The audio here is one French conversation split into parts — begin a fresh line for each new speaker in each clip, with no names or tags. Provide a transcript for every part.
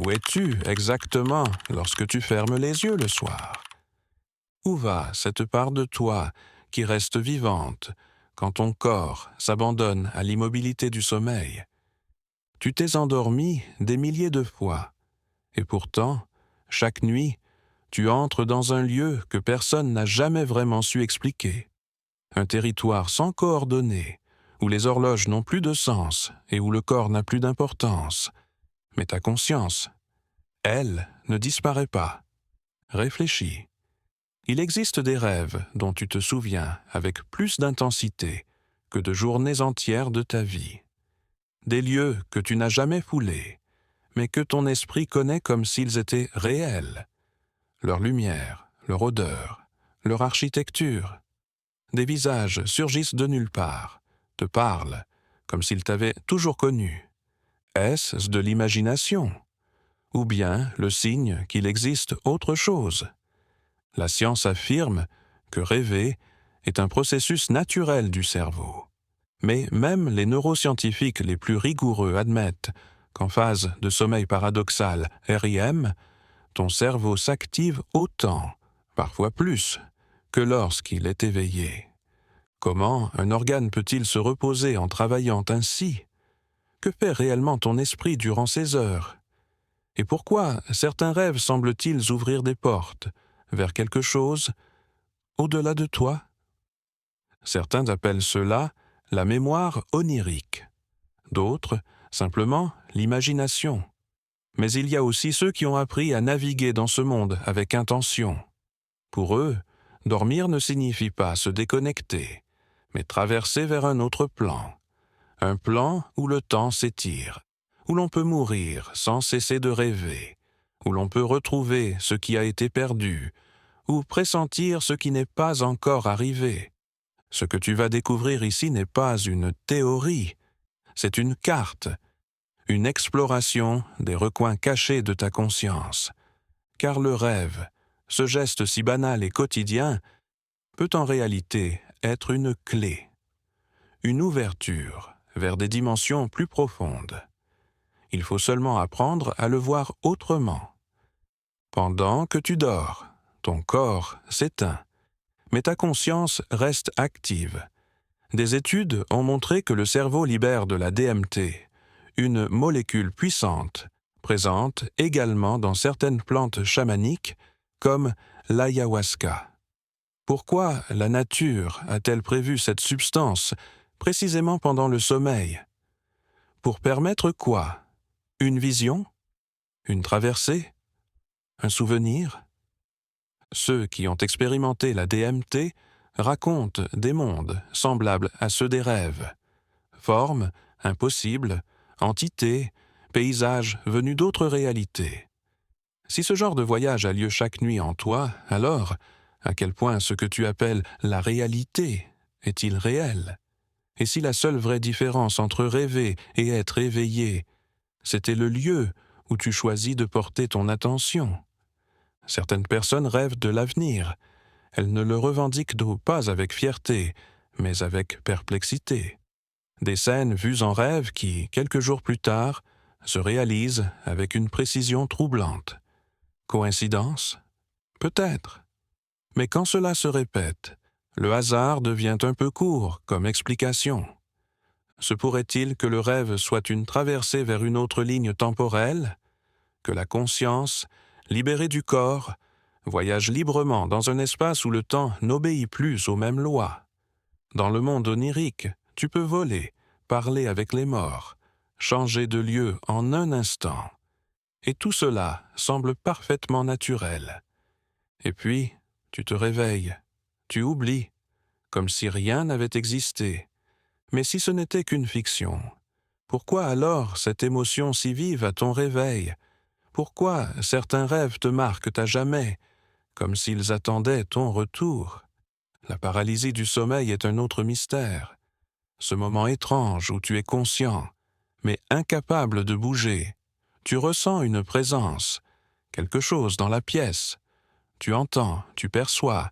Où es-tu exactement lorsque tu fermes les yeux le soir? Où va cette part de toi qui reste vivante quand ton corps s'abandonne à l'immobilité du sommeil? Tu t'es endormi des milliers de fois, et pourtant, chaque nuit, tu entres dans un lieu que personne n'a jamais vraiment su expliquer. Un territoire sans coordonnées, où les horloges n'ont plus de sens et où le corps n'a plus d'importance. Mais ta conscience, elle, ne disparaît pas. Réfléchis. Il existe des rêves dont tu te souviens avec plus d'intensité que de journées entières de ta vie. Des lieux que tu n'as jamais foulés, mais que ton esprit connaît comme s'ils étaient réels. Leur lumière, leur odeur, leur architecture. Des visages surgissent de nulle part, te parlent, comme s'ils t'avaient toujours connu. Est-ce de l'imagination? Ou bien le signe qu'il existe autre chose? La science affirme que rêver est un processus naturel du cerveau. Mais même les neuroscientifiques les plus rigoureux admettent qu'en phase de sommeil paradoxal REM, ton cerveau s'active autant, parfois plus, que lorsqu'il est éveillé. Comment un organe peut-il se reposer en travaillant ainsi? Que fait réellement ton esprit durant ces heures? Et pourquoi certains rêves semblent-ils ouvrir des portes vers quelque chose au-delà de toi? Certains appellent cela la mémoire onirique, d'autres simplement l'imagination. Mais il y a aussi ceux qui ont appris à naviguer dans ce monde avec intention. Pour eux, dormir ne signifie pas se déconnecter, mais traverser vers un autre plan. Un plan où le temps s'étire, où l'on peut mourir sans cesser de rêver, où l'on peut retrouver ce qui a été perdu, ou pressentir ce qui n'est pas encore arrivé. Ce que tu vas découvrir ici n'est pas une théorie, c'est une carte, une exploration des recoins cachés de ta conscience. Car le rêve, ce geste si banal et quotidien, peut en réalité être une clé, une ouverture vers des dimensions plus profondes. Il faut seulement apprendre à le voir autrement. Pendant que tu dors, ton corps s'éteint, mais ta conscience reste active. Des études ont montré que le cerveau libère de la DMT, une molécule puissante, présente également dans certaines plantes chamaniques, comme l'ayahuasca. Pourquoi la nature a-t-elle prévu cette substance précisément pendant le sommeil? Pour permettre quoi? Une vision? Une traversée? Un souvenir? Ceux qui ont expérimenté la DMT racontent des mondes semblables à ceux des rêves. Formes, impossibles, entités, paysages venus d'autres réalités. Si ce genre de voyage a lieu chaque nuit en toi, alors, à quel point ce que tu appelles la réalité est-il réel? Et si la seule vraie différence entre rêver et être éveillé, c'était le lieu où tu choisis de porter ton attention? Certaines personnes rêvent de l'avenir. Elles ne le revendiquent pas avec fierté, mais avec perplexité. Des scènes vues en rêve qui, quelques jours plus tard, se réalisent avec une précision troublante. Coïncidence? Peut-être. Mais quand cela se répète, le hasard devient un peu court comme explication. Se pourrait-il que le rêve soit une traversée vers une autre ligne temporelle? Que la conscience, libérée du corps, voyage librement dans un espace où le temps n'obéit plus aux mêmes lois? Dans le monde onirique, tu peux voler, parler avec les morts, changer de lieu en un instant. Et tout cela semble parfaitement naturel. Et puis, tu te réveilles, tu oublies, comme si rien n'avait existé. Mais si ce n'était qu'une fiction, pourquoi alors cette émotion si vive à ton réveil? Pourquoi certains rêves te marquent à jamais, comme s'ils attendaient ton retour? La paralysie du sommeil est un autre mystère. Ce moment étrange où tu es conscient, mais incapable de bouger. Tu ressens une présence, quelque chose dans la pièce. Tu entends, tu perçois,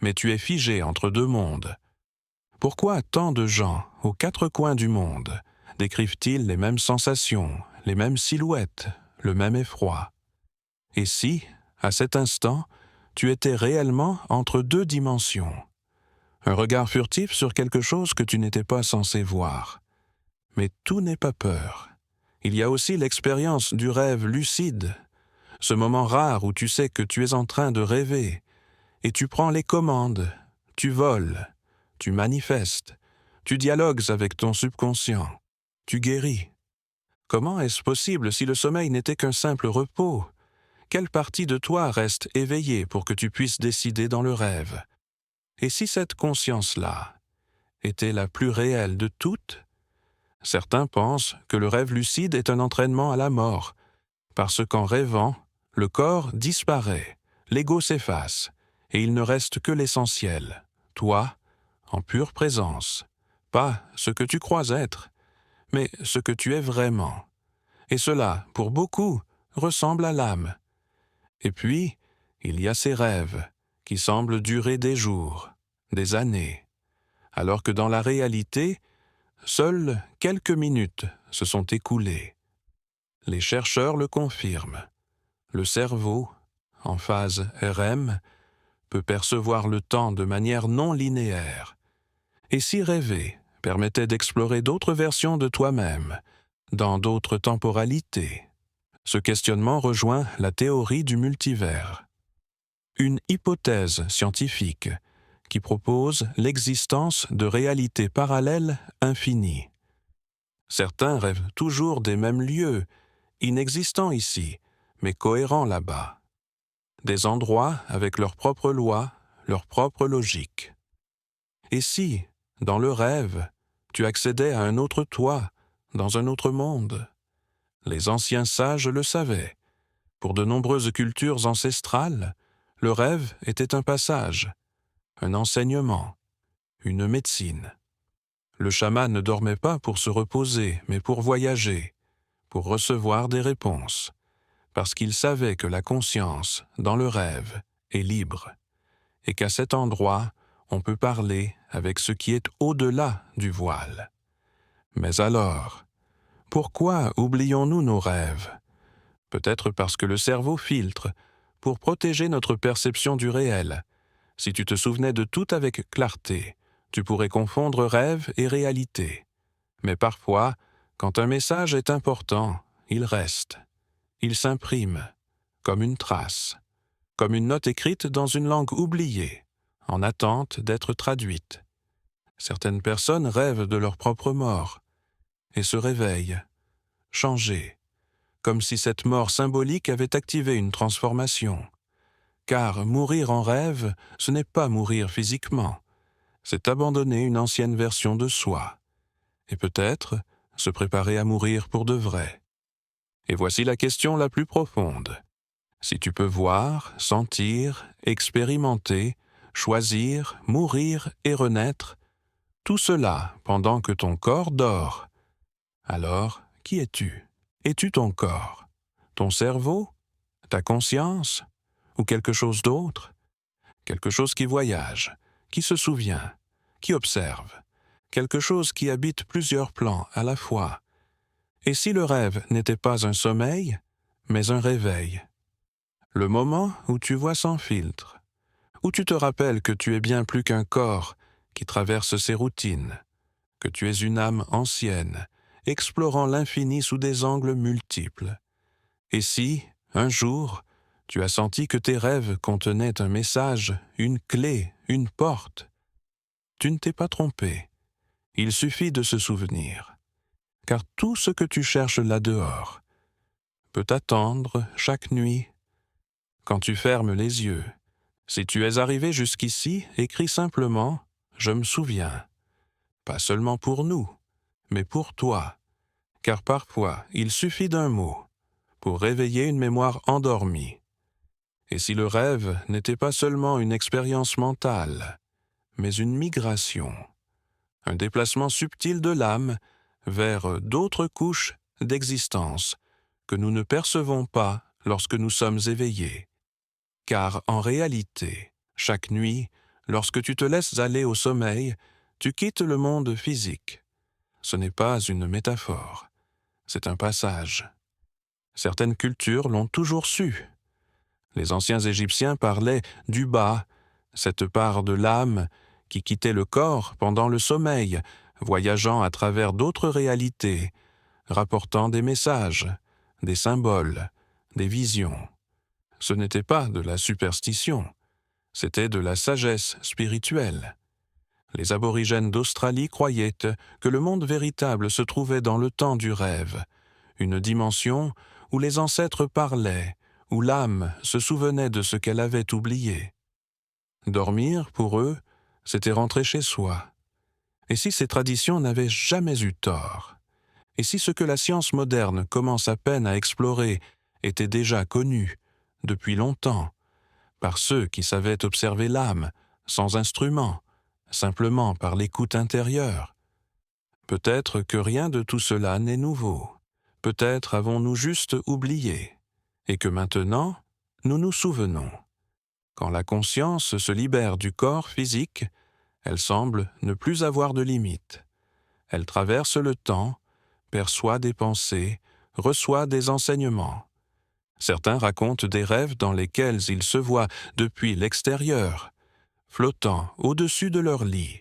mais tu es figé entre deux mondes. Pourquoi tant de gens, aux quatre coins du monde, décrivent-ils les mêmes sensations, les mêmes silhouettes, le même effroi. Et si, à cet instant, tu étais réellement entre deux dimensions, un regard furtif sur quelque chose que tu n'étais pas censé voir. Mais tout n'est pas peur. Il y a aussi l'expérience du rêve lucide, ce moment rare où tu sais que tu es en train de rêver, et tu prends les commandes, tu voles, tu manifestes, tu dialogues avec ton subconscient, tu guéris. Comment est-ce possible si le sommeil n'était qu'un simple repos? Quelle partie de toi reste éveillée pour que tu puisses décider dans le rêve? Et si cette conscience-là était la plus réelle de toutes? Certains pensent que le rêve lucide est un entraînement à la mort, parce qu'en rêvant, le corps disparaît, l'ego s'efface, et il ne reste que l'essentiel, toi, en pure présence, pas ce que tu crois être, mais ce que tu es vraiment. Et cela, pour beaucoup, ressemble à l'âme. Et puis, il y a ces rêves, qui semblent durer des jours, des années, alors que dans la réalité, seules quelques minutes se sont écoulées. Les chercheurs le confirment. Le cerveau, en phase REM, peut percevoir le temps de manière non linéaire. Et si rêver permettait d'explorer d'autres versions de toi-même, dans d'autres temporalités? Ce questionnement rejoint la théorie du multivers, une hypothèse scientifique qui propose l'existence de réalités parallèles infinies. Certains rêvent toujours des mêmes lieux, inexistants ici, mais cohérents là-bas. Des endroits avec leurs propres lois, leur propre logique. Et si, dans le rêve, tu accédais à un autre toi, dans un autre monde? Les anciens sages le savaient. Pour de nombreuses cultures ancestrales, le rêve était un passage, un enseignement, une médecine. Le chaman ne dormait pas pour se reposer, mais pour voyager, pour recevoir des réponses, parce qu'il savait que la conscience, dans le rêve, est libre, et qu'à cet endroit, on peut parler avec ce qui est au-delà du voile. Mais alors, pourquoi oublions-nous nos rêves? Peut-être parce que le cerveau filtre, pour protéger notre perception du réel. Si tu te souvenais de tout avec clarté, tu pourrais confondre rêve et réalité. Mais parfois, quand un message est important, il reste. Il s'imprime, comme une trace, comme une note écrite dans une langue oubliée, en attente d'être traduite. Certaines personnes rêvent de leur propre mort et se réveillent, changées, comme si cette mort symbolique avait activé une transformation. Car mourir en rêve, ce n'est pas mourir physiquement, c'est abandonner une ancienne version de soi, et peut-être se préparer à mourir pour de vrai. Et voici la question la plus profonde. Si tu peux voir, sentir, expérimenter, choisir, mourir et renaître, tout cela pendant que ton corps dort, alors qui es-tu? Es-tu ton corps? Ton cerveau? Ta conscience? Ou quelque chose d'autre? Quelque chose qui voyage, qui se souvient, qui observe, quelque chose qui habite plusieurs plans à la fois. Et si le rêve n'était pas un sommeil, mais un réveil? Le moment où tu vois sans filtre, où tu te rappelles que tu es bien plus qu'un corps qui traverse ses routines, que tu es une âme ancienne, explorant l'infini sous des angles multiples. Et si, un jour, tu as senti que tes rêves contenaient un message, une clé, une porte, tu ne t'es pas trompé. Il suffit de se souvenir. Car tout ce que tu cherches là-dehors peut t'attendre chaque nuit. Quand tu fermes les yeux, si tu es arrivé jusqu'ici, écris simplement « Je me souviens ». Pas seulement pour nous, mais pour toi. Car parfois, il suffit d'un mot pour réveiller une mémoire endormie. Et si le rêve n'était pas seulement une expérience mentale, mais une migration, un déplacement subtil de l'âme vers d'autres couches d'existence que nous ne percevons pas lorsque nous sommes éveillés. Car en réalité, chaque nuit, lorsque tu te laisses aller au sommeil, tu quittes le monde physique. Ce n'est pas une métaphore, c'est un passage. Certaines cultures l'ont toujours su. Les anciens Égyptiens parlaient du bas, cette part de l'âme qui quittait le corps pendant le sommeil, voyageant à travers d'autres réalités, rapportant des messages, des symboles, des visions. Ce n'était pas de la superstition, c'était de la sagesse spirituelle. Les aborigènes d'Australie croyaient que le monde véritable se trouvait dans le temps du rêve, une dimension où les ancêtres parlaient, où l'âme se souvenait de ce qu'elle avait oublié. Dormir, pour eux, c'était rentrer chez soi. Et si ces traditions n'avaient jamais eu tort? Et si ce que la science moderne commence à peine à explorer était déjà connu, depuis longtemps, par ceux qui savaient observer l'âme, sans instrument, simplement par l'écoute intérieure? Peut-être que rien de tout cela n'est nouveau. Peut-être avons-nous juste oublié, et que maintenant, nous nous souvenons. Quand la conscience se libère du corps physique, elle semble ne plus avoir de limite. Elle traverse le temps, perçoit des pensées, reçoit des enseignements. Certains racontent des rêves dans lesquels ils se voient depuis l'extérieur, flottant au-dessus de leur lit,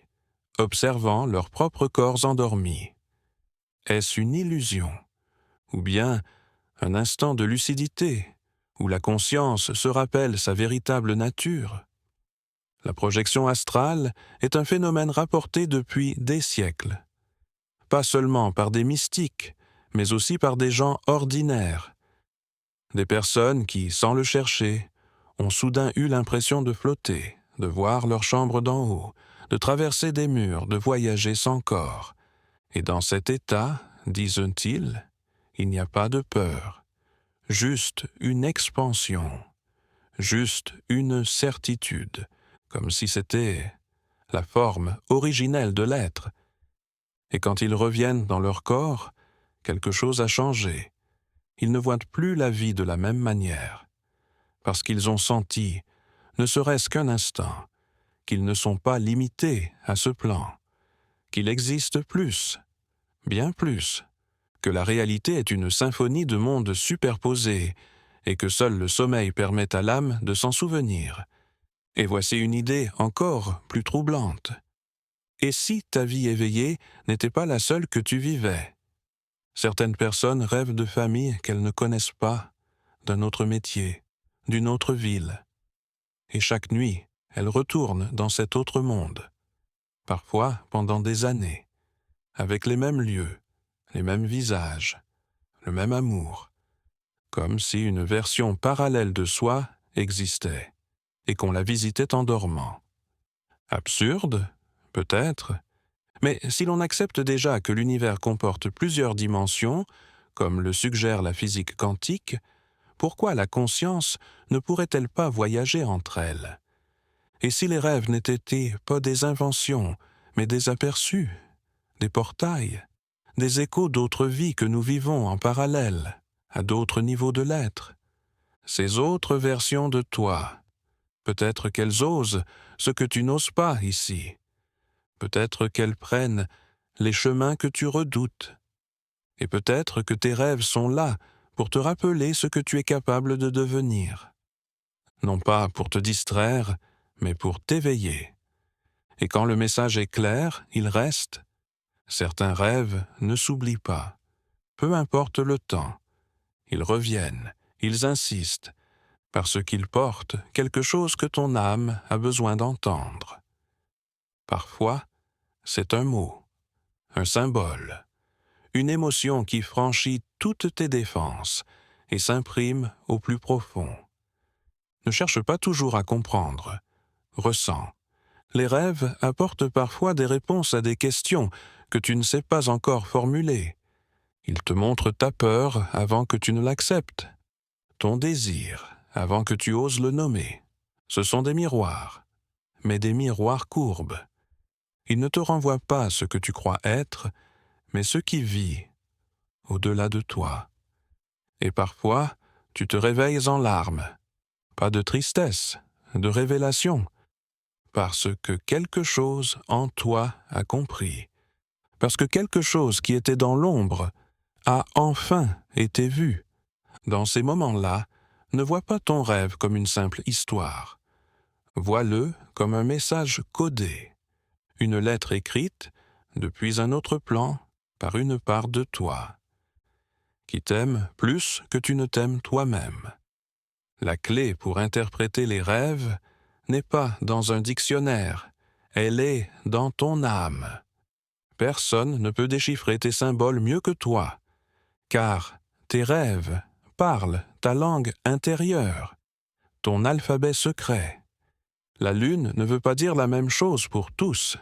observant leurs propres corps endormis. Est-ce une illusion? Ou bien un instant de lucidité, où la conscience se rappelle sa véritable nature? La projection astrale est un phénomène rapporté depuis des siècles. Pas seulement par des mystiques, mais aussi par des gens ordinaires. Des personnes qui, sans le chercher, ont soudain eu l'impression de flotter, de voir leur chambre d'en haut, de traverser des murs, de voyager sans corps. Et dans cet état, disent-ils, il n'y a pas de peur, juste une expansion, juste une certitude, comme si c'était la forme originelle de l'être. Et quand ils reviennent dans leur corps, quelque chose a changé. Ils ne voient plus la vie de la même manière, parce qu'ils ont senti, ne serait-ce qu'un instant, qu'ils ne sont pas limités à ce plan, qu'il existe plus, bien plus, que la réalité est une symphonie de mondes superposés et que seul le sommeil permet à l'âme de s'en souvenir. Et voici une idée encore plus troublante. Et si ta vie éveillée n'était pas la seule que tu vivais? Certaines personnes rêvent de familles qu'elles ne connaissent pas, d'un autre métier, d'une autre ville. Et chaque nuit, elles retournent dans cet autre monde, parfois pendant des années, avec les mêmes lieux, les mêmes visages, le même amour, comme si une version parallèle de soi existait et qu'on la visitait en dormant. Absurde, peut-être, mais si l'on accepte déjà que l'univers comporte plusieurs dimensions, comme le suggère la physique quantique, pourquoi la conscience ne pourrait-elle pas voyager entre elles? Et si les rêves n'étaient pas des inventions, mais des aperçus, des portails, des échos d'autres vies que nous vivons en parallèle, à d'autres niveaux de l'être? Ces autres versions de toi, peut-être qu'elles osent ce que tu n'oses pas ici. Peut-être qu'elles prennent les chemins que tu redoutes. Et peut-être que tes rêves sont là pour te rappeler ce que tu es capable de devenir. Non pas pour te distraire, mais pour t'éveiller. Et quand le message est clair, il reste. Certains rêves ne s'oublient pas. Peu importe le temps. Ils reviennent, ils insistent, parce qu'ils portent quelque chose que ton âme a besoin d'entendre. Parfois, c'est un mot, un symbole, une émotion qui franchit toutes tes défenses et s'imprime au plus profond. Ne cherche pas toujours à comprendre, ressens. Les rêves apportent parfois des réponses à des questions que tu ne sais pas encore formuler. Ils te montrent ta peur avant que tu ne l'acceptes, ton désir avant que tu oses le nommer. Ce sont des miroirs, mais des miroirs courbes. Ils ne te renvoient pas ce que tu crois être, mais ce qui vit au-delà de toi. Et parfois, tu te réveilles en larmes, pas de tristesse, de révélation, parce que quelque chose en toi a compris, parce que quelque chose qui était dans l'ombre a enfin été vu, Dans ces moments-là, ne vois pas ton rêve comme une simple histoire. Vois-le comme un message codé, une lettre écrite depuis un autre plan par une part de toi, qui t'aime plus que tu ne t'aimes toi-même. La clé pour interpréter les rêves n'est pas dans un dictionnaire, elle est dans ton âme. Personne ne peut déchiffrer tes symboles mieux que toi, car tes rêves parlent ta langue intérieure, ton alphabet secret. La lune ne veut pas dire la même chose pour tous,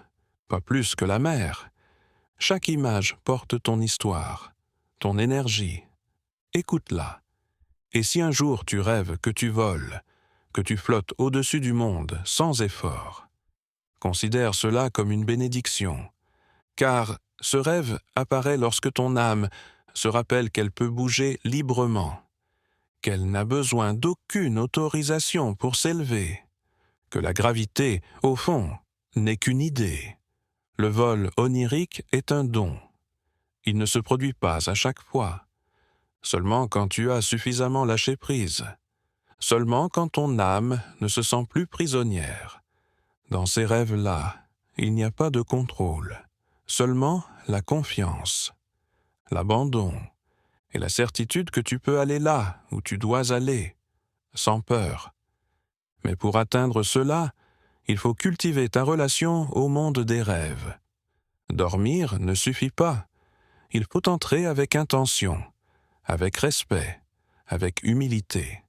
pas plus que la mer. Chaque image porte ton histoire, ton énergie. Écoute-la. Et si un jour tu rêves que tu voles, que tu flottes au-dessus du monde sans effort, considère cela comme une bénédiction, car ce rêve apparaît lorsque ton âme se rappelle qu'elle peut bouger librement, qu'elle n'a besoin d'aucune autorisation pour s'élever, que la gravité, au fond, n'est qu'une idée. Le vol onirique est un don. Il ne se produit pas à chaque fois, seulement quand tu as suffisamment lâché prise, seulement quand ton âme ne se sent plus prisonnière. Dans ces rêves-là, il n'y a pas de contrôle, seulement la confiance, l'abandon et la certitude que tu peux aller là où tu dois aller, sans peur. Mais pour atteindre cela, il faut cultiver ta relation au monde des rêves. Dormir ne suffit pas. Il faut entrer avec intention, avec respect, avec humilité.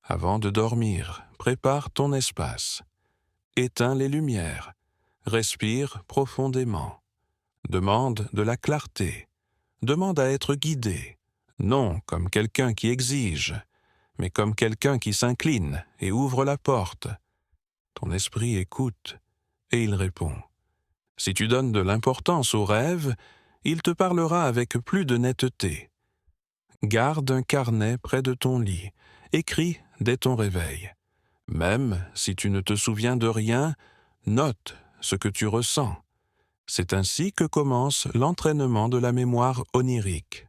Avant de dormir, prépare ton espace. Éteins les lumières. Respire profondément. Demande de la clarté. Demande à être guidé, non comme quelqu'un qui exige, mais comme quelqu'un qui s'incline et ouvre la porte. Ton esprit écoute et il répond. Si tu donnes de l'importance au rêve, il te parlera avec plus de netteté. Garde un carnet près de ton lit, écris dès ton réveil. Même si tu ne te souviens de rien, note ce que tu ressens. C'est ainsi que commence l'entraînement de la mémoire onirique.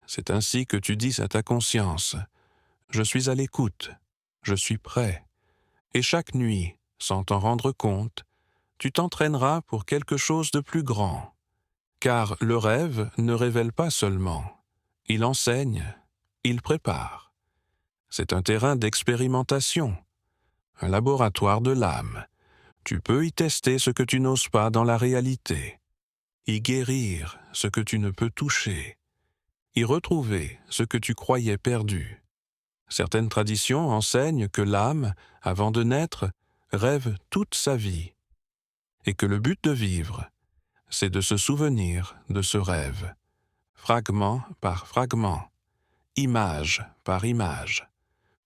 C'est ainsi que tu dis à ta conscience « Je suis à l'écoute, je suis prêt ». Et chaque nuit, sans t'en rendre compte, tu t'entraîneras pour quelque chose de plus grand. Car le rêve ne révèle pas seulement, il enseigne, il prépare. C'est un terrain d'expérimentation, un laboratoire de l'âme. Tu peux y tester ce que tu n'oses pas dans la réalité, y guérir ce que tu ne peux toucher, y retrouver ce que tu croyais perdu. Certaines traditions enseignent que l'âme, avant de naître, rêve toute sa vie, et que le but de vivre, c'est de se souvenir de ce rêve, fragment par fragment, image par image,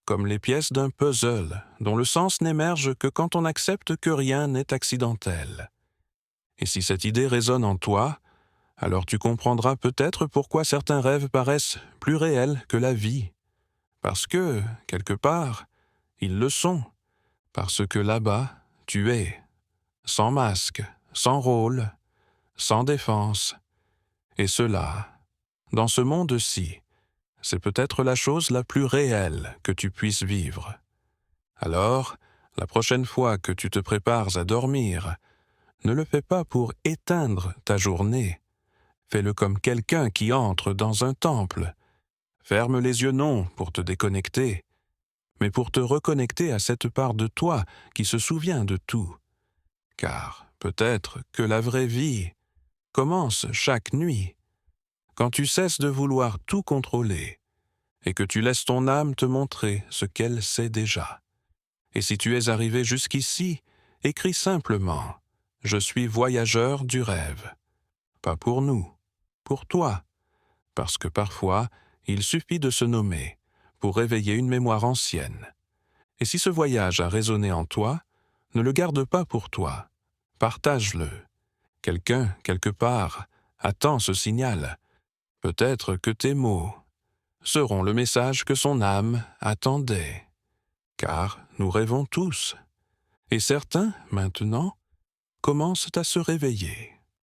comme les pièces d'un puzzle dont le sens n'émerge que quand on accepte que rien n'est accidentel. Et si cette idée résonne en toi, alors tu comprendras peut-être pourquoi certains rêves paraissent plus réels que la vie. Parce que, quelque part, ils le sont. Parce que là-bas, tu es, sans masque, sans rôle, sans défense. Et cela, dans ce monde-ci, c'est peut-être la chose la plus réelle que tu puisses vivre. Alors, la prochaine fois que tu te prépares à dormir, ne le fais pas pour éteindre ta journée. Fais-le comme quelqu'un qui entre dans un temple. Ferme les yeux non pour te déconnecter, mais pour te reconnecter à cette part de toi qui se souvient de tout. Car peut-être que la vraie vie commence chaque nuit, quand tu cesses de vouloir tout contrôler et que tu laisses ton âme te montrer ce qu'elle sait déjà. Et si tu es arrivé jusqu'ici, écris simplement « Je suis voyageur du rêve ». Pas pour nous, pour toi, parce que parfois, il suffit de se nommer pour réveiller une mémoire ancienne. Et si ce voyage a résonné en toi, ne le garde pas pour toi, partage-le. Quelqu'un, quelque part, attend ce signal. Peut-être que tes mots seront le message que son âme attendait. Car nous rêvons tous, et certains, maintenant, commencent à se réveiller.